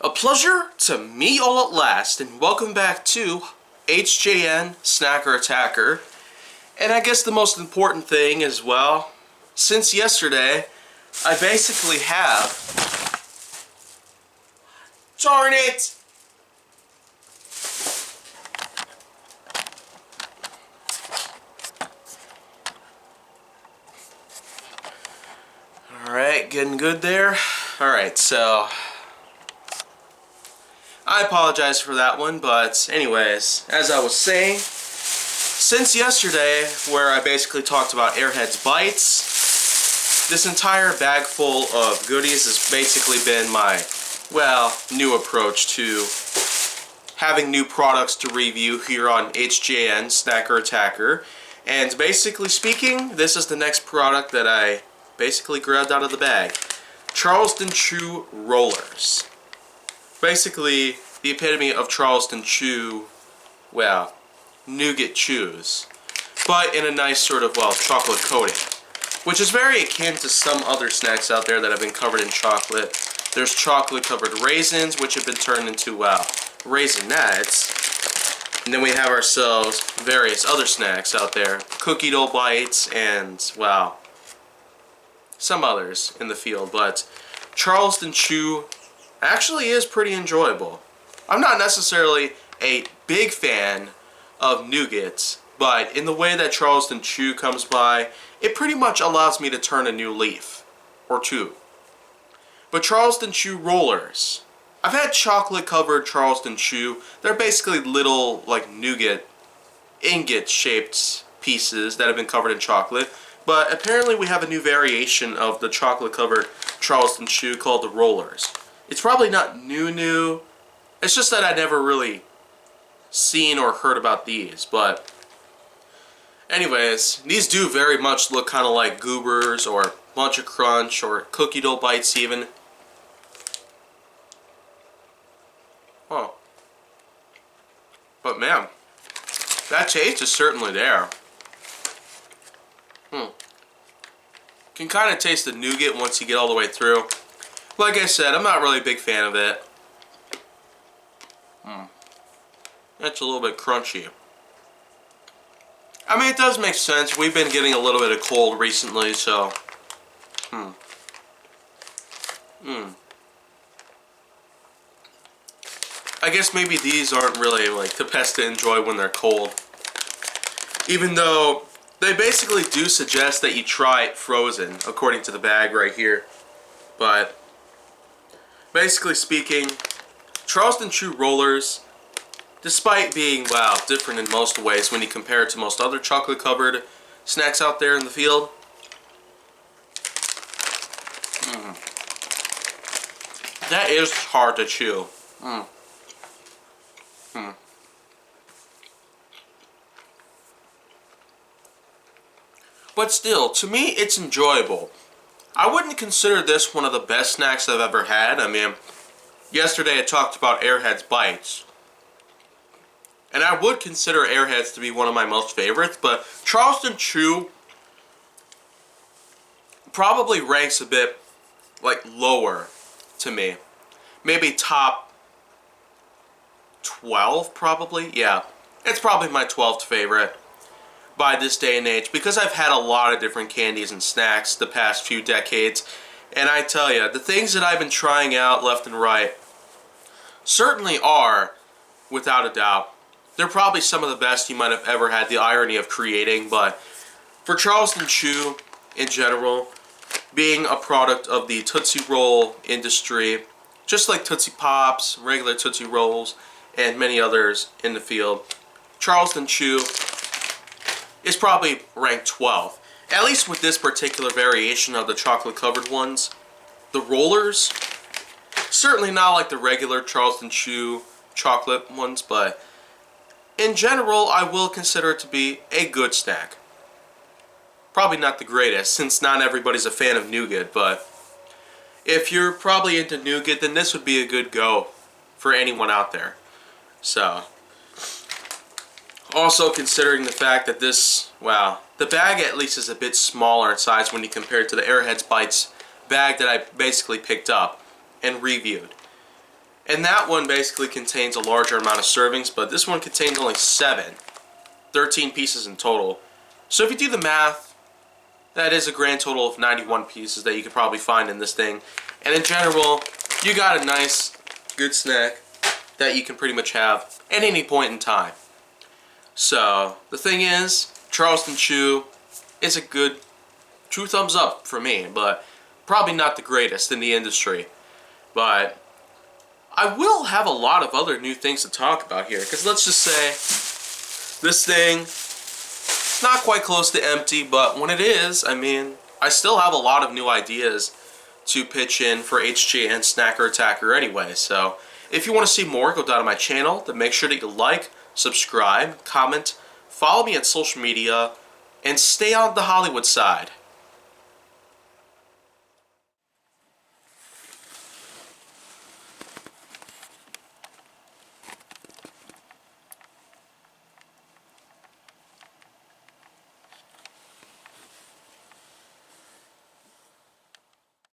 A pleasure to meet all at last, and welcome back to HJN Snacker Attacker. And I guess the most important thing as well, since yesterday, I basically have... Darn it! Alright, getting good there. Alright, so... I apologize for that one, but anyways, as I was saying, since yesterday, where I basically talked about Airheads Bites, this entire bag full of goodies has basically been my, well, new approach to having new products to review here on HJN Snacker Attacker. And basically speaking, this is the next product that I basically grabbed out of the bag. Charleston Chew Rollers. Basically, the epitome of Charleston Chew, well, nougat chews, but in a nice sort of, well, chocolate coating, which is very akin to some other snacks out there that have been covered in chocolate. There's chocolate-covered raisins, which have been turned into, well, Raisinets, and then we have ourselves various other snacks out there, cookie dough bites, and, well, some others in the field, but Charleston Chew actually is pretty enjoyable. I'm not necessarily a big fan of nougats, but in the way that Charleston Chew comes by, it pretty much allows me to turn a new leaf, or two. But Charleston Chew Rollers, I've had chocolate covered Charleston Chew. They're basically little, like, nougat ingot shaped pieces that have been covered in chocolate, but apparently we have a new variation of the chocolate covered Charleston Chew called the Rollers. It's probably not new. It's just that I never really seen or heard about these. But anyways, these do very much look kind of like Goobers or Bunch of Crunch or Cookie Dough Bites even. Oh. But man, that taste is certainly there. Can kind of taste the nougat once you get all the way through. Like I said, I'm not really a big fan of it. That's a little bit crunchy. I mean, it does make sense. We've been getting a little bit of cold recently, so... I guess maybe these aren't really, like, the best to enjoy when they're cold. Even though they basically do suggest that you try it frozen, according to the bag right here. But... basically speaking, Charleston Chew Rollers, despite being, wow, different in most ways when you compare it to most other chocolate-covered snacks out there in the field, that is hard to chew. But still, to me, it's enjoyable. I wouldn't consider this one of the best snacks I've ever had. I mean, yesterday I talked about Airheads Bites. And I would consider Airheads to be one of my most favorites, but Charleston Chew probably ranks a bit, like, lower to me. Maybe top 12, probably? Yeah, it's probably my 12th favorite by this day and age, because I've had a lot of different candies and snacks the past few decades, and I tell you, the things that I've been trying out left and right certainly are, without a doubt, they're probably some of the best you might have ever had the irony of creating. But for Charleston Chew in general, being a product of the Tootsie Roll industry, just like Tootsie Pops, regular Tootsie Rolls, and many others in the field, Charleston Chew is probably ranked 12th. At least with this particular variation of the chocolate covered ones. The Rollers, certainly not like the regular Charleston Chew chocolate ones, but in general I will consider it to be a good snack. Probably not the greatest, since not everybody's a fan of nougat, but if you're probably into nougat, then this would be a good go for anyone out there. So, also considering the fact that this, wow, the bag at least is a bit smaller in size when you compare it to the Airheads Bites bag that I basically picked up and reviewed. And that one basically contains a larger amount of servings, but this one contains only 7. 13 pieces in total. So if you do the math, that is a grand total of 91 pieces that you could probably find in this thing. And in general, you got a nice, good snack that you can pretty much have at any point in time. So the thing is, Charleston Chew is a good 2 thumbs up for me, but probably not the greatest in the industry. But I will have a lot of other new things to talk about here, because let's just say this thing is not quite close to empty, but when it is, I mean, I still have a lot of new ideas to pitch in for HG and Snacker Attacker anyway. So if you want to see more, go down to my channel. Then make sure that you like, subscribe, comment, follow me on social media, and stay on the Hollywood side.